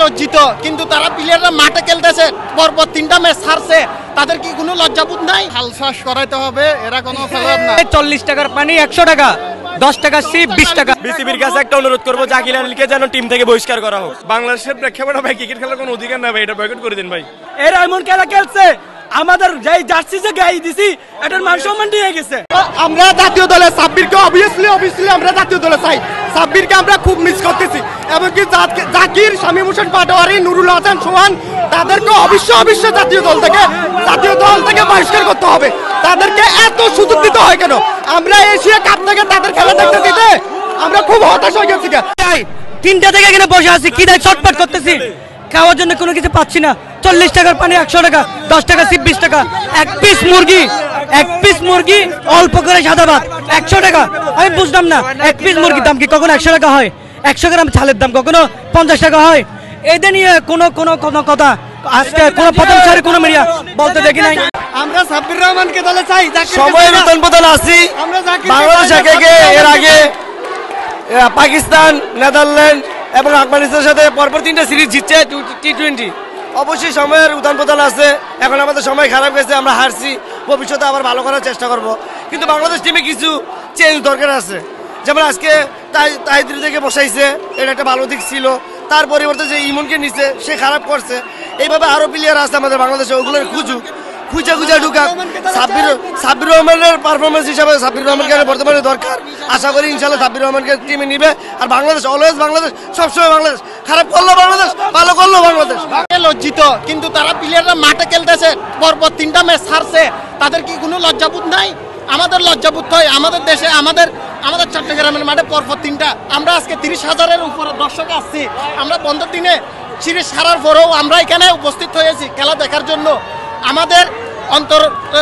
লজ্জিত, কিন্তু তারা প্লেয়াররা মাঠে খেলতেছে, পরপর 3টা ম্যাচ হারছে, তাদের কি কোনো লজ্জাবোধ নাই? হালশ্বাস করাইতে হবে, এরা কোনো খেলোয়াড় না। 40 টাকার পানি 100 টাকা, 10 টাকা সিপ, 20 টাকা। বিসিবির কাছে একটা অনুরোধ করবো, জাকির আলীকে যেন টিম থেকে বহিষ্কার করা হোক। বাংলাদেশের প্রেক্ষাপটে ভাই ক্রিকেট খেলার কোনো অধিকার না ভাই, এটা বয়কট করে দিন ভাই। এরা এমন খেলা খেলছে, আমাদের যেই জার্সি যে গায়ে দিছি এটার মান সম্মান নিয়ে গেছে। আমরা জাতীয় দলে সাব্বিরকে অবভিয়াসলি আমরা জাতীয় দলে চাই। সাব্বিরকে আমরা খুব মিস করতেছি, এমনকি জাকির, শামীম হোসেন পাটোয়ারি, নুরুল হাসান সোহান, তাদেরকে অবশ্যই জাতীয় দল থেকে বহিষ্কার করতে হবে। তাদেরকে এত সুযোগ দিতে হয় কেন? আমরা এশিয়া কাপ থেকে তাদের খেলা দেখতে দিতে আমরা খুব হতাশ হয়ে গেছি। 3টা থেকে এখানে বসে আছি, কি দেয় ছটপট করতেছি, খাওয়ার জন্য কোনো কিছু পাচ্ছি না। 40 টাকার পানি 100 টাকা, 10 টাকা সিপ, 20 টাকা। এক পিস মুরগি অল্প করে সাদা ভাত 100 টাকা। আমি বুঝলাম না, এক পিস মুরগির দাম কি কখনো 100 টাকা হয়? 100 গ্রাম চালের দাম কখনো 50 টাকা হয়? এদের নিয়ে কোনো কথা আজকে কোনো প্রথম সারি কোনো মিডিয়া বলতে দেখি নাই। আমরা সাব্বির রহমানকে দলে চাই। সময় নতুন বদল আছি। বাংলাদেশ এর আগে পাকিস্তান, নেদারল্যান্ড এবং আফগানিস্তানের সাথে পরপর 3টা সিরিজ জিতছে T20। অবশ্যই সময়ের উত্থান পতন আছে, এখন আমাদের সময় খারাপ গেছে, আমরা হারছি, ভবিষ্যতে আবার ভালো করার চেষ্টা করব। কিন্তু বাংলাদেশ টিমে কিছু চেঞ্জ দরকার আছে। যেমন আজকে তাহিদ থেকে বসাইছে, এটা একটা ভালো দিক ছিল। তার পরিবর্তে যে ইমনকে নিছে, সে খারাপ করছে। এইভাবে আরো প্লেয়ার আছে আমাদের বাংলাদেশে, ওগুলোর খুঁজা ঢুকাক। সাব্বির রহমানের পারফরমেন্স হিসাবে সাব্বির রহমানকে বর্তমানে দরকার। আশা করি ইনশাল্লাহ সাব্বির রহমানকে টিমে নিবে। আর বাংলাদেশ অলওয়েজ বাংলাদেশ, সবসময় বাংলাদেশ। খারাপ করলো বাংলাদেশ, ভালো করলো বাংলাদেশ। লজ্জিত, কিন্তু তারা প্লেয়াররা মাঠে খেলতেছে, পরপর 3টা ম্যাচ হারছে, তাদের কি কোনো লজ্জাবোধ নাই? আমাদের লজ্জাবোধ হয়। আমাদের দেশে আমাদের চট্টগ্রামের মাঠে পরপর 3টা, আমরা আজকে 30,000-এর উপরে দর্শক আসছি। আমরা বন্ধ দিনে সিরিজ হারার পরেও আমরা এখানে উপস্থিত হয়েছি খেলা দেখার জন্য। আমাদের অন্তর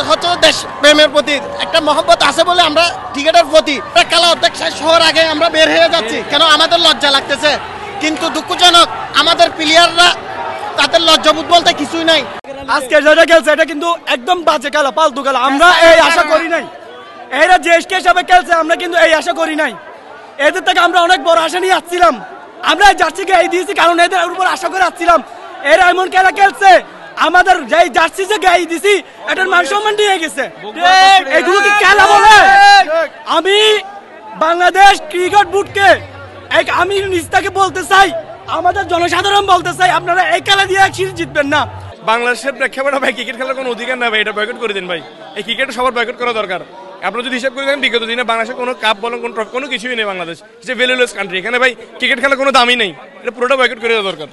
হচ্ছে দেশ প্রেমের প্রতি একটা মহব্বত আছে বলে আমরা ক্রিকেটের প্রতি খেলা অর্ধেক শেষ হওয়ার আগে আমরা বের হয়ে যাচ্ছি, কেন আমাদের লজ্জা লাগতেছে। কিন্তু দুঃখজনক, আমাদের প্লেয়াররা তাদের লজ্জাবোধ বলতে কিছুই নাই। আজকে যেটা খেলছে এটা কিন্তু একদম বাজে খেলা, ফালতু খেলা। আমরা এই আশা করি নাই, এরা যে হিসাবে খেলছে আমরা কিন্তু এই আশা করি নাই। এদের থেকে আমরা অনেক বড় আশা নিয়ে আসছিলাম। আমরা জার্সি গায়ে দিয়েছি কারণ এদের উপর আশা করে আসছিলাম। এরা এমন খেলা খেলছে, আমাদের যেই জার্সি যে গায়ে দিছি এটার মান সম্মান নিয়ে গেছে। এগুলো কি খেলা বলে? আমি বাংলাদেশ ক্রিকেট বোর্ডকে আমি নিস্তাকে বলতে চাই, আমাদের জনসাধারণ বলতে চাই, আপনারা এই খেলা দিয়ে সিরিজ জিতবেন না। বাংলাদেশের প্রেক্ষাপটে ভাই ক্রিকেট খেলার কোনো অধিকার না ভাই, এটা বয়কট করে দিন ভাই। এই ক্রিকেট সবার বয়কট করা দরকার। আপনারা যদি হিসাব করে দেখেন, বিগত দিনে বাংলাদেশের কোনো কাপ বলেন, কোনো ট্রফি, কোনো কিছুই নেই। বাংলাদেশ যে ভ্যালুলেস কান্ট্রি, এখানে ভাই ক্রিকেট খেলার কোনো দামই নেই। এটা পুরোটা বয়কট করে দেওয়া দরকার।